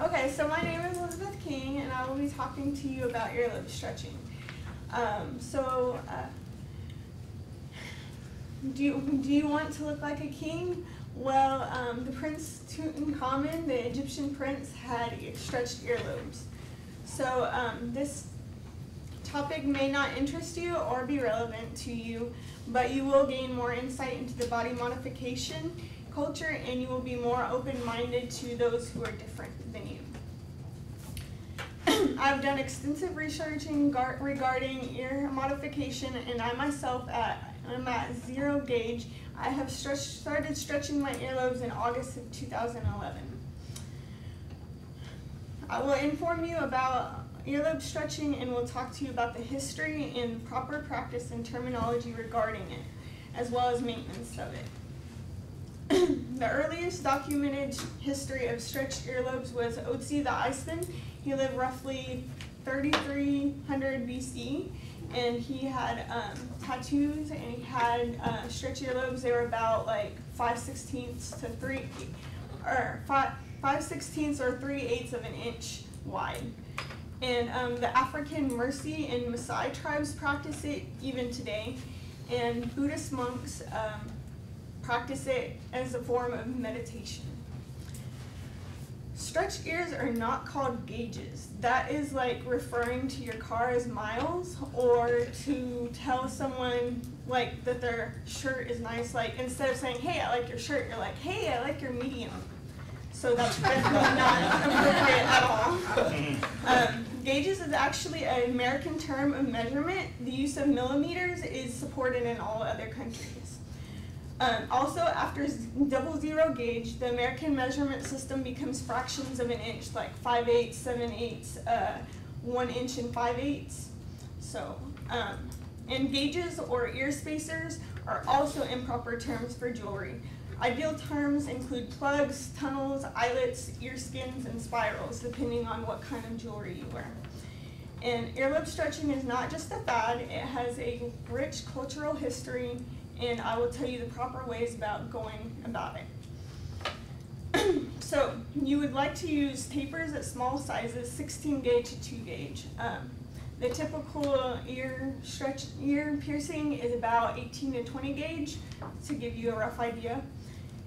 Okay, so my name is Elizabeth King, and I will be talking to you about earlobe stretching. Do you want to look like a king? Well, the Prince Tutankhamun, the Egyptian prince, had stretched earlobes. So this topic may not interest you or be relevant to you, but you will gain more insight into the body modification culture, and you will be more open-minded to those who are different than you. I've done extensive researching regarding ear modification, and I myself am at 0 gauge. I have started stretching my earlobes in August of 2011. I will inform you about earlobe stretching, and we'll talk to you about the history and proper practice and terminology regarding it, as well as maintenance of it. The earliest documented history of stretched earlobes was Otzi the Iceman. He lived roughly 3300 BC, and he had tattoos, and he had stretched earlobes. They were about like 5/16 to 5/16 or 3/8 of an inch wide. And the African Mercy and Maasai tribes practice it even today, and Buddhist monks practice it as a form of meditation. Stretched ears are not called gauges. That is like referring to your car as miles, or to tell someone like that their shirt is nice. Like instead of saying, "Hey, I like your shirt," you're like, "Hey, I like your medium." So that's definitely not appropriate at all. Gauges is actually an American term of measurement. The use of millimeters is supported in all other countries. Also, after 00 gauge, the American measurement system becomes fractions of an inch, like 5/8, 7/8, 1 inch and 5/8. So, and gauges or ear spacers are also improper terms for jewelry. Ideal terms include plugs, tunnels, eyelets, ear skins, and spirals, depending on what kind of jewelry you wear. And earlobe stretching is not just a fad, it has a rich cultural history, and I will tell you the proper ways about going about it. So, you would like to use tapers at small sizes, 16 gauge to 2 gauge. The typical ear piercing is about 18 to 20 gauge, to give you a rough idea.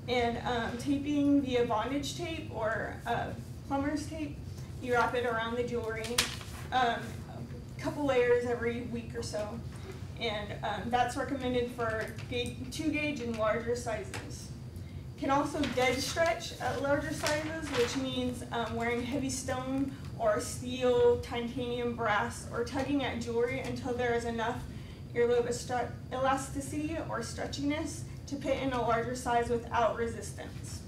And taping via bondage tape or plumber's tape, you wrap it around the jewelry, a couple layers every week or so. And that's recommended for 2 gauge and larger sizes. Can also dead stretch at larger sizes, which means wearing heavy stone or steel, titanium, brass, or tugging at jewelry until there is enough earlobe elasticity or stretchiness to fit in a larger size without resistance.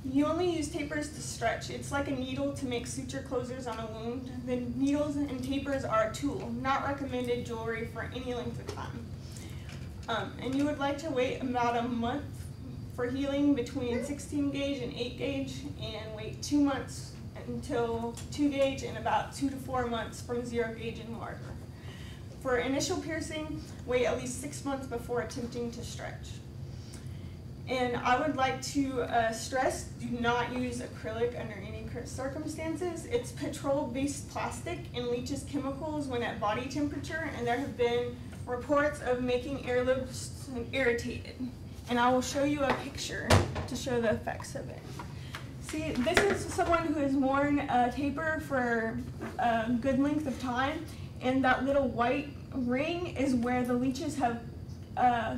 You only use tapers to stretch. It's like a needle to make suture closures on a wound. The needles and tapers are a tool, not recommended jewelry for any length of time. And you would like to wait about a month for healing between 16 gauge and 8 gauge, and wait 2 months until 2 gauge, and about 2 to 4 months from 0 gauge and larger. For initial piercing, wait at least 6 months before attempting to stretch. And I would like to stress, do not use acrylic under any circumstances. It's petrol-based plastic and leaches chemicals when at body temperature, and there have been reports of making earlobes irritated. And I will show you a picture to show the effects of it. See, this is someone who has worn a taper for a good length of time, and that little white ring is where the leeches have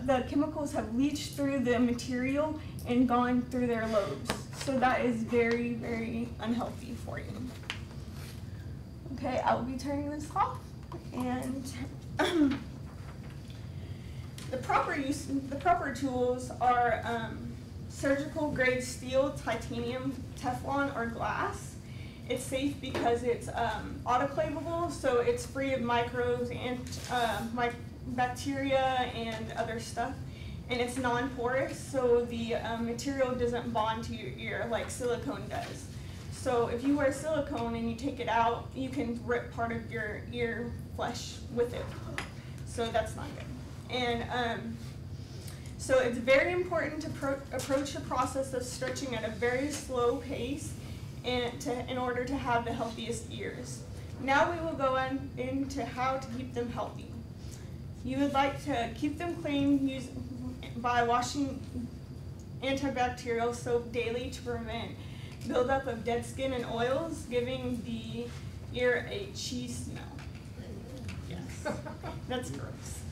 the chemicals have leached through the material and gone through their lobes. So that is very, very unhealthy for you. Okay, I will be turning this off. And the proper tools are surgical grade steel, titanium, Teflon, or glass. It's safe because it's autoclavable, so it's free of microbes and bacteria and other stuff, and it's non-porous, so the material doesn't bond to your ear like silicone does. So if you wear silicone and you take it out, you can rip part of your ear flesh with it, so that's not good. And So it's very important to approach the process of stretching at a very slow pace in order to have the healthiest ears. Now we will go into how to keep them healthy. You would like to keep them clean by washing antibacterial soap daily to prevent buildup of dead skin and oils, giving the ear a cheese smell. Yes, that's gross.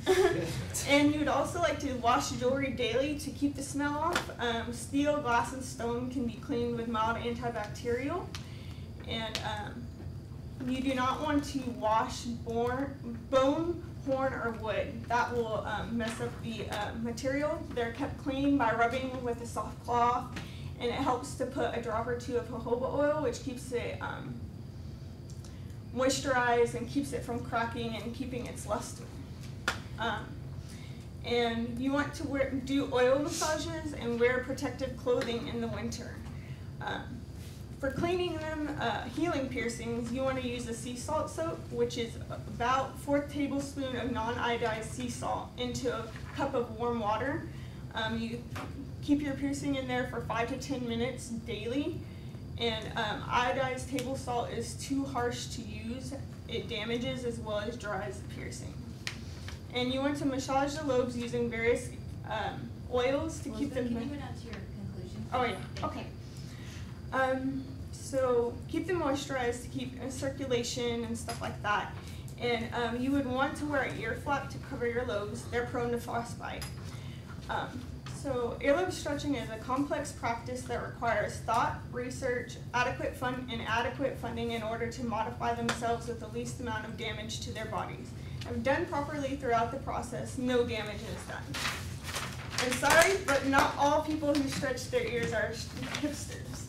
And you'd also like to wash jewelry daily to keep the smell off. Steel, glass, and stone can be cleaned with mild antibacterial. And you do not want to wash bone, horn, or wood. That will mess up the material. They're kept clean by rubbing with a soft cloth, and it helps to put a drop or two of jojoba oil, which keeps it moisturized and keeps it from cracking and keeping its luster. And you want to do oil massages and wear protective clothing in the winter. For cleaning them, healing piercings, you want to use a sea salt soap, which is about 1/4 tablespoon of non-iodized sea salt into a cup of warm water. You keep your piercing in there for 5 to 10 minutes daily. And iodized table salt is too harsh to use. It damages as well as dries the piercing. And you want to massage the lobes using various oils to keep them. Can you go down to your conclusion? Oh yeah, okay. So keep them moisturized to keep circulation and stuff like that. And you would want to wear an ear flap to cover your lobes. They're prone to frostbite. So earlobe stretching is a complex practice that requires thought, research, adequate funding in order to modify themselves with the least amount of damage to their bodies. If done properly throughout the process, no damage is done. I'm sorry, but not all people who stretch their ears are hipsters.